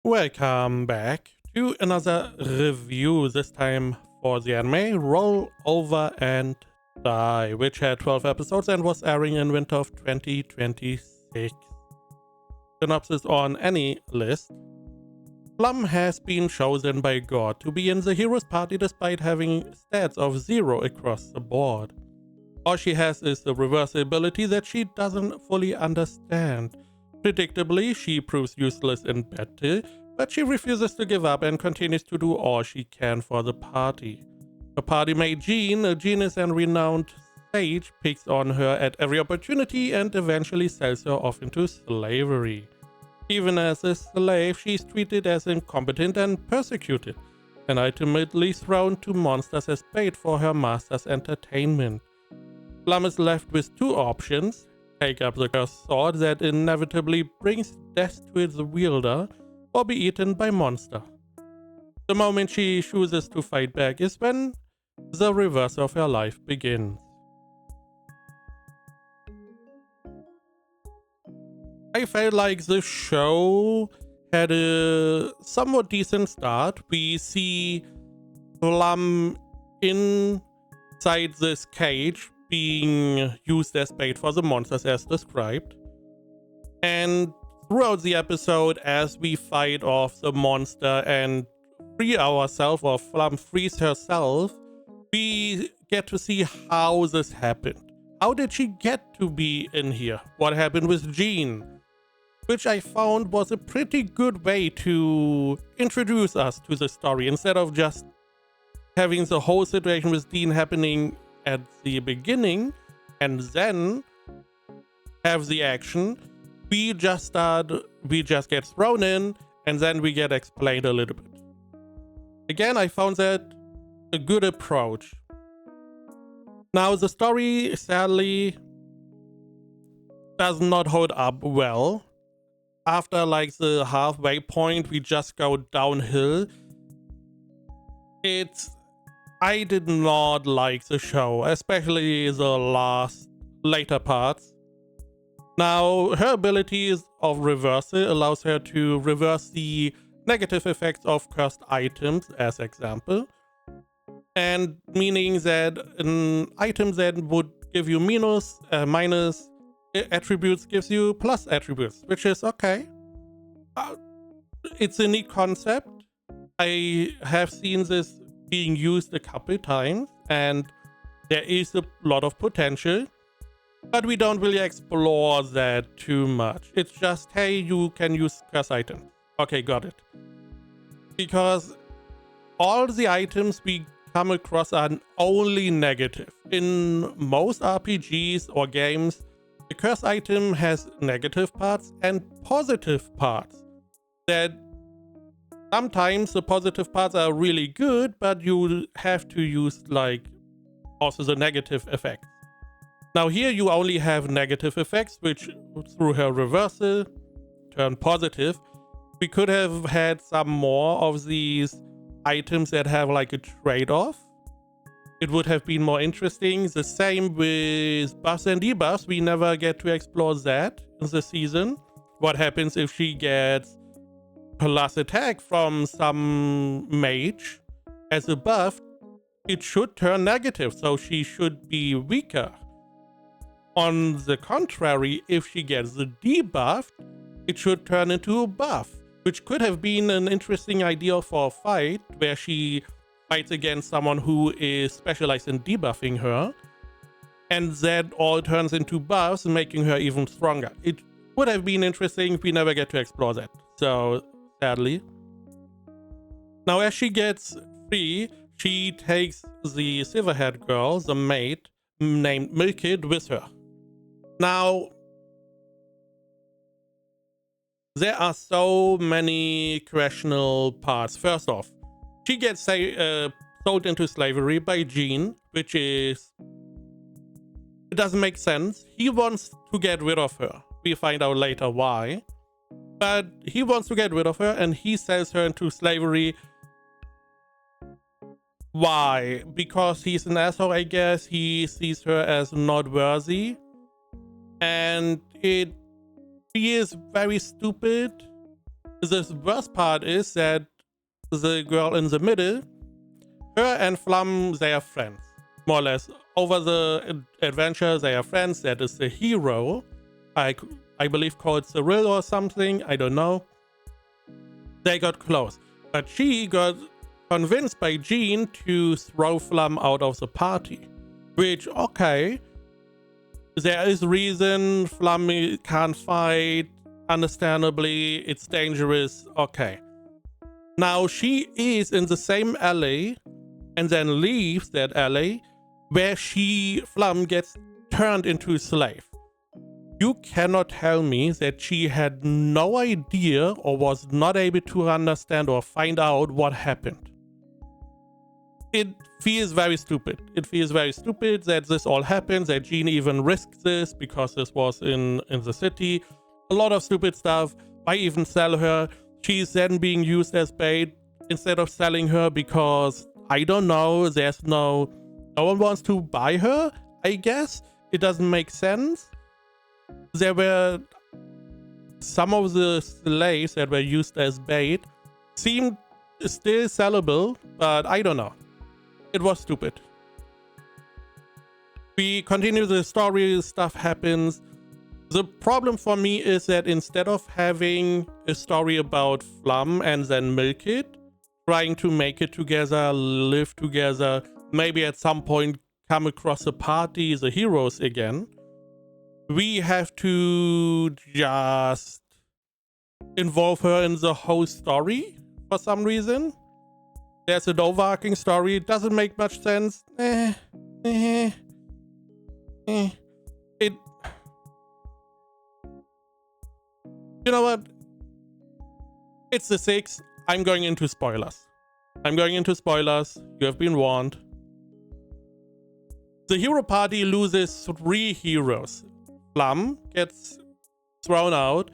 Welcome back to another review, this time for the anime Roll Over and Die, which had 12 episodes and was airing in winter of 2026. Synopsis on any list. Plum has been chosen by God to be in the hero's party despite having stats of 0 across the board. All she has is the reverse ability that she doesn't fully understand. Predictably, she proves useless in battle, but she refuses to give up and continues to do all she can for the party. Her party mate Jean, a genius and renowned sage, picks on her at every opportunity and eventually sells her off into slavery. Even as a slave, she is treated as incompetent and persecuted, and ultimately thrown to monsters as bait for her master's entertainment. Plum is left with two options: take up the cursed sword that inevitably brings death to its wielder, or be eaten by monster. The moment she chooses to fight back is when the reverse of her life begins. I felt like the show had a somewhat decent start. We see Plum inside this cage being used as bait for the monsters as described. And throughout the episode, as we fight off the monster and free ourselves, or Plum frees herself, we get to see how this happened. How did she get to be in here? What happened with Jean? Which I found was a pretty good way to introduce us to the story, instead of just having the whole situation with Dean happening at the beginning and then have the action. We just get thrown in and then we get explained a little bit. Again, I found that a good approach. Now, the story sadly does not hold up well. After like the halfway point, we just go downhill. I did not like the show, especially the later parts. Now, her abilities of reversal allows her to reverse the negative effects of cursed items, as example. And meaning that an item that would give you minus attributes gives you plus attributes, which is okay. It's a neat concept. I have seen this being used a couple times, and there is a lot of potential, but we don't really explore that too much. It's just, hey, you can use curse items. Okay, got it. Because all the items we come across are only negative. In most RPGs or games, the curse item has negative parts and positive parts. That sometimes the positive parts are really good, but you have to use like also the negative effects. Now here you only have negative effects, which through her reversal turn positive. We could have had some more of these items that have like a trade-off. It would have been more interesting. The same with buffs and debuffs. We never get to explore that in the season. What happens if she gets plus attack from some mage as a buff? It should turn negative, so she should be weaker. On the contrary, if she gets the debuff, it should turn into a buff, which could have been an interesting idea for a fight where she fights against someone who is specialized in debuffing her, and that all turns into buffs, making her even stronger. It would have been interesting. We never get to explore that, so sadly. Now, as she gets free, she takes the silver-haired girl, the maid named Milkid, with her. Now, there are so many questionable parts. First off, she gets sold into slavery by Jean, which is... it doesn't make sense. He wants to get rid of her. We find out later why. But he wants to get rid of her and he sells her into slavery. Why? Because he's an asshole, I guess. He sees her as not worthy. And she is very stupid. the worst part is that the girl in the middle, her and Flum, they are friends, more or less. Over the adventure, they are friends. That is the hero, I believe called Cyril or something, I don't know. They got close, but she got convinced by Jean to throw Flum out of the party, which, okay, there is reason. Flum can't fight, understandably, it's dangerous, okay. Now she is in the same alley and then leaves that alley where Flum gets turned into a slave. You cannot tell me that she had no idea or was not able to understand or find out what happened. It feels very stupid. It feels very stupid that this all happens, that Jean even risked this because this was in the city. A lot of stupid stuff. Why even sell her? She's then being used as bait instead of selling her because, I don't know, there's no one wants to buy her, I guess. It doesn't make sense. There were some of the slaves that were used as bait seemed still sellable, but I don't know. It was stupid. We continue the story, stuff happens. The problem for me is that instead of having a story about Flum and then Milk It, trying to make it together, live together, maybe at some point come across a party, the heroes again, we have to just involve her in the whole story for some reason. There's an overarching story. It doesn't make much sense. It. You know what? It's the 6th. I'm going into spoilers. You have been warned. The hero party loses 3 heroes. Flum gets thrown out.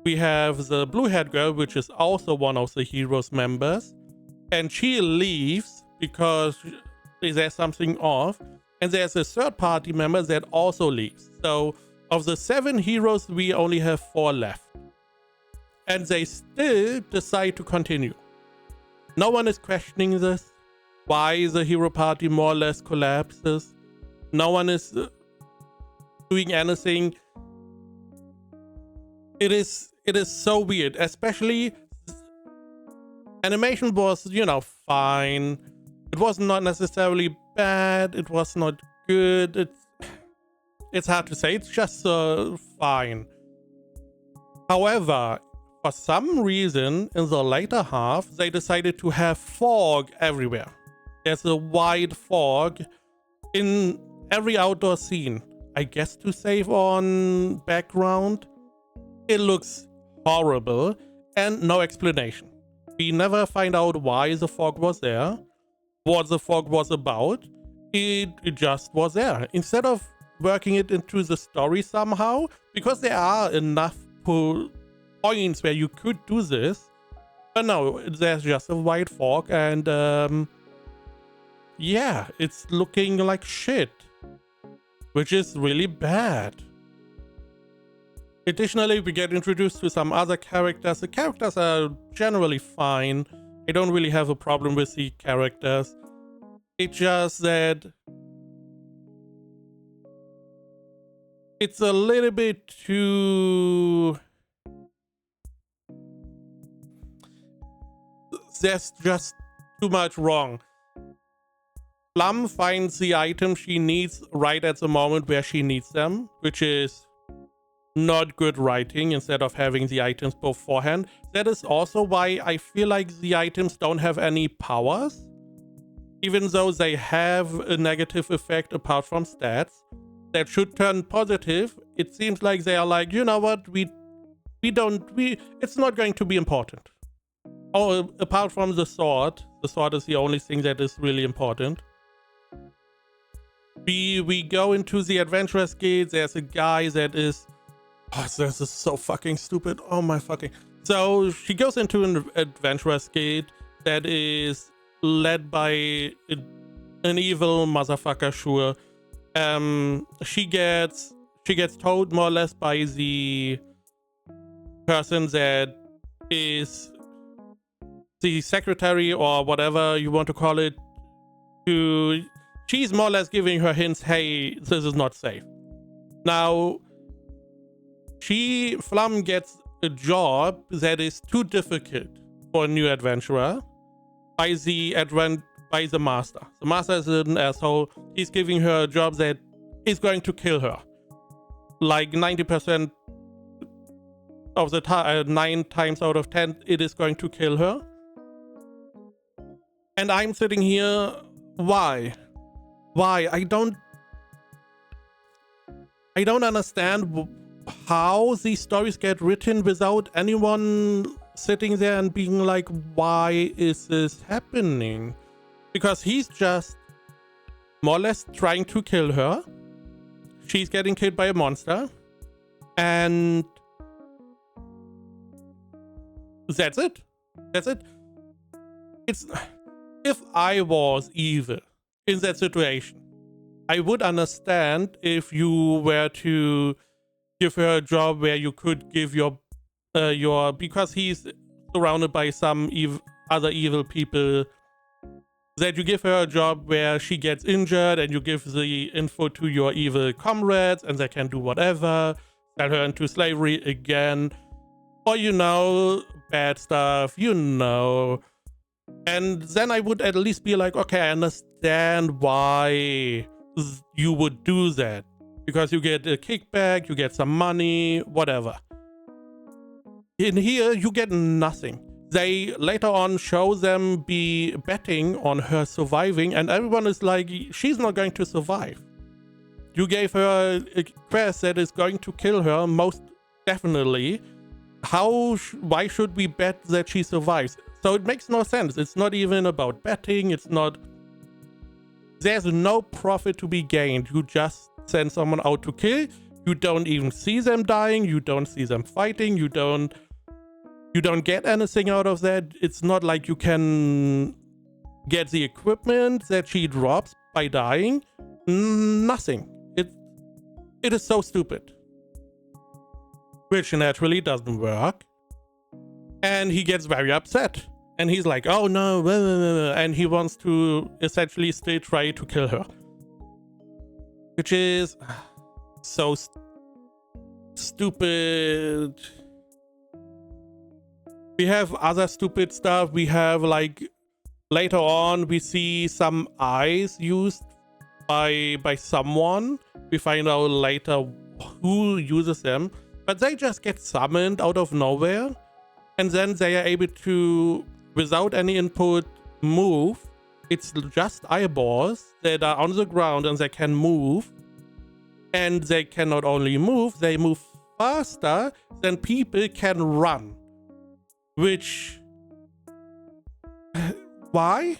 We have the blue-haired girl, which is also one of the heroes' members. And she leaves because there's something off. And there's a third-party member that also leaves. So of the 7 heroes, we only have 4 left. And they still decide to continue. No one is questioning this. Why the hero party more or less collapses. No one is doing anything. It is so weird. Especially, animation was, fine. It was not necessarily bad. It was not good. It's hard to say. It's just fine. However, for some reason, in the later half, they decided to have fog everywhere. There's a wide fog in every outdoor scene. I guess to save on background. It looks horrible and no explanation. We never find out why the fog was there, what the fog was about. It just was there. Instead of working it into the story somehow, because there are enough points where you could do this, but no, there's just a white fog and yeah, it's looking like shit, which is really bad. Additionally, we get introduced to some other characters. The characters are generally fine. I don't really have a problem with the characters. It's just that it's a little bit too... There's just too much wrong. Flum finds the item she needs right at the moment where she needs them, which is not good writing instead of having the items beforehand. That is also why I feel like the items don't have any powers. Even though they have a negative effect apart from stats that should turn positive, it seems like they are like, you know what, it's not going to be important. Oh, apart from the sword is the only thing that is really important. We go into the Adventurers Guild. There's a guy that is... Oh, this is so fucking stupid. Oh my fucking... So she goes into an Adventurers Guild that is led by an evil motherfucker, sure. She gets told more or less by the person that is the secretary or whatever you want to call it, she's more or less giving her hints, hey, this is not safe. Now, Flum gets a job that is too difficult for a new adventurer by the master. The master is an asshole. He's giving her a job that is going to kill her. Like 90% of the time, 9 times out of 10, it is going to kill her. And I'm sitting here, why? I don't understand how these stories get written without anyone sitting there and being like, why is this happening? Because he's just more or less trying to kill her. She's getting killed by a monster. And that's it. If I was evil in that situation, I would understand if you were to give her a job where you could give your because he's surrounded by some other evil people, that you give her a job where she gets injured and you give the info to your evil comrades and they can do whatever, sell her into slavery again, or bad stuff, and then I would at least be like, okay, I understand why you would do that, because you get a kickback, you get some money, whatever. In here, you get nothing. They later on show them be betting on her surviving, and everyone is like, she's not going to survive. You gave her a quest that is going to kill her, most definitely. Why should we bet that she survives? So it makes no sense. It's not even about betting. There's no profit to be gained. You just send someone out to kill. You don't even see them dying. You don't see them fighting. You don't get anything out of that. It's not like you can get the equipment that she drops by dying. Nothing. It is so stupid. Which naturally doesn't work. And he gets very upset. And he's like, oh no, and he wants to essentially still try to kill her. Which is so stupid. We have other stupid stuff. We have, like, later on, we see some eyes used by someone. We find out later who uses them. But they just get summoned out of nowhere. And then they are able to, without any input, move. It's just eyeballs that are on the ground and they can move. And they can not only move, they move faster than people can run. Which... why?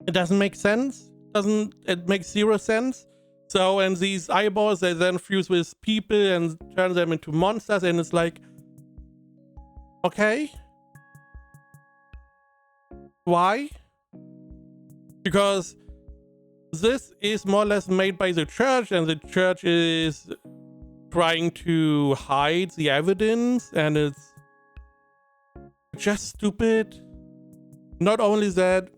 It doesn't make sense. It makes zero sense. So, and these eyeballs, they then fuse with people and turn them into monsters, and it's like, okay. Why? Because this is more or less made by the church, and the church is trying to hide the evidence, and it's just stupid. Not only that,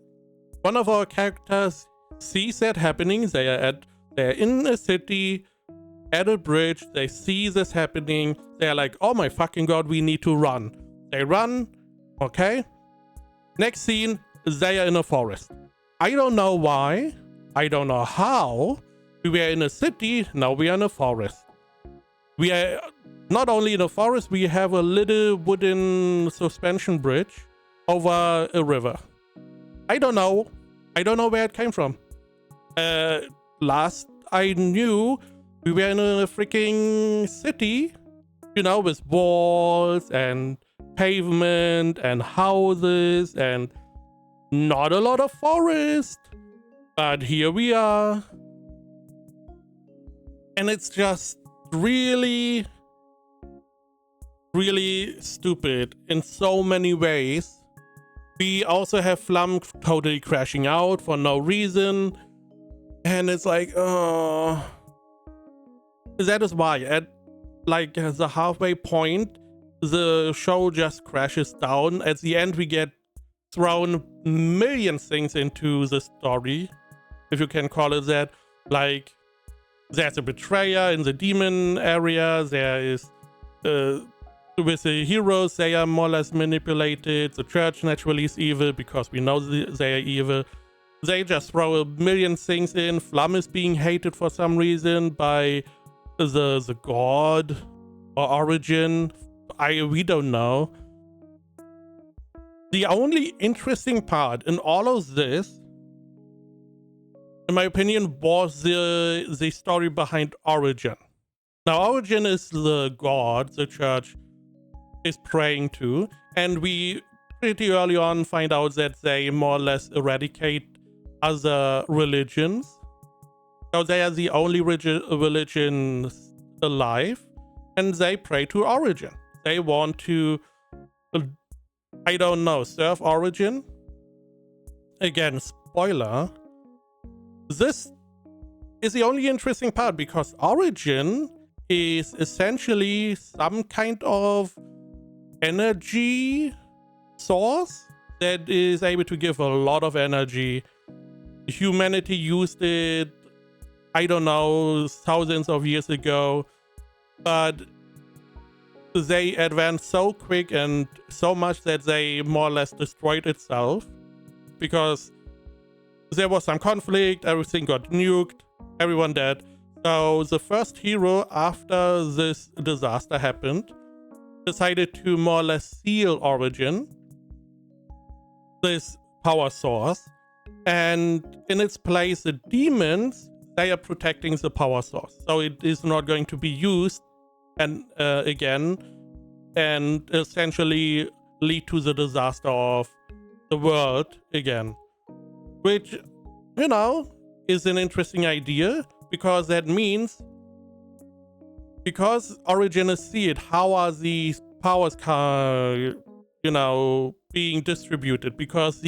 one of our characters sees that happening. They're in a city, at a bridge. They see this happening. They're like, oh my fucking god, we need to run. They run. Okay. Next scene, they are in a forest. I don't know why. I don't know how. We were in a city, now we are in a forest. We are not only in a forest, we have a little wooden suspension bridge over a river. I don't know. I don't know where it came from. Last I knew, we were in a freaking city, with walls and pavement and houses and not a lot of forest. But here we are. And it's just really, really stupid in so many ways. We also have Flum totally crashing out for no reason. And it's like, that is why at like the halfway point, the show just crashes down. At the end, we get thrown million things into the story, if you can call it that. Like, there's a betrayer in the demon area. There is, with the heroes, they are more or less manipulated. The church naturally is evil because we know they are evil. They just throw a million things in. Flum is being hated for some reason by the god or origin. We don't know. The only interesting part in all of this, in my opinion, was the story behind Origin. Now, Origin is the god the church is praying to, and we pretty early on find out that they more or less eradicate other religions. So they are the only religions alive, and they pray to Origin. They want to, I don't know, serve Origin. Again, spoiler. This is the only interesting part because Origin is essentially some kind of energy source that is able to give a lot of energy. Humanity used it, I don't know, thousands of years ago, but they advanced so quick and so much that they more or less destroyed itself because there was some conflict, everything got nuked, everyone dead. So the first hero after this disaster happened decided to more or less seal Origin, this power source, and in its place the demons, they are protecting the power source. So it is not going to be used and again, and essentially lead to the disaster of the world again. Which, you know, is an interesting idea because that means, because Origin is sealed, how are these powers, you know, being distributed? Because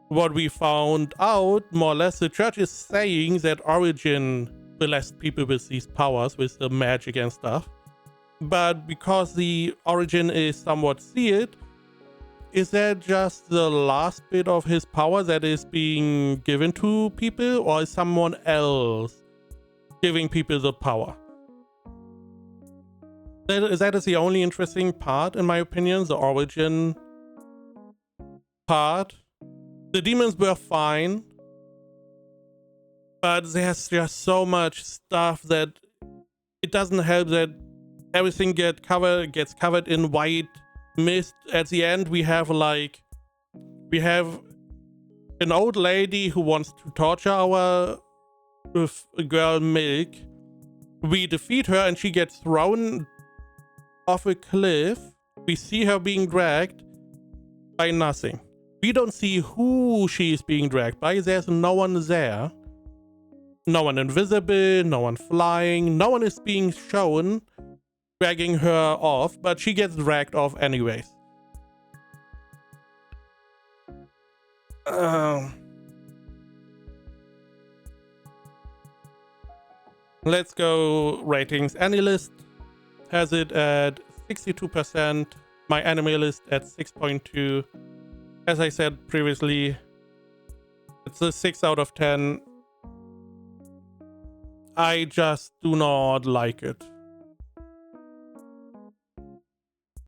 what we found out, more or less, the church is saying that Origin blessed people with these powers, with the magic and stuff. But because the Origin is somewhat sealed, is that just the last bit of his power that is being given to people, or is someone else giving people the power? That is the only interesting part, in my opinion, the Origin part. The demons were fine, but there's just so much stuff that it doesn't help that everything gets covered in white mist. At the end, we have an old lady who wants to torture our girl Milk. We defeat her and she gets thrown off a cliff. We see her being dragged by nothing. We don't see who she is being dragged by. There's no one there. No one invisible, no one flying, no one is being shown dragging her off, but she gets dragged off anyways. Let's go ratings. AniList has it at 62%. My anime list at 6.2. As I said previously, it's a 6 out of 10. I just do not like it.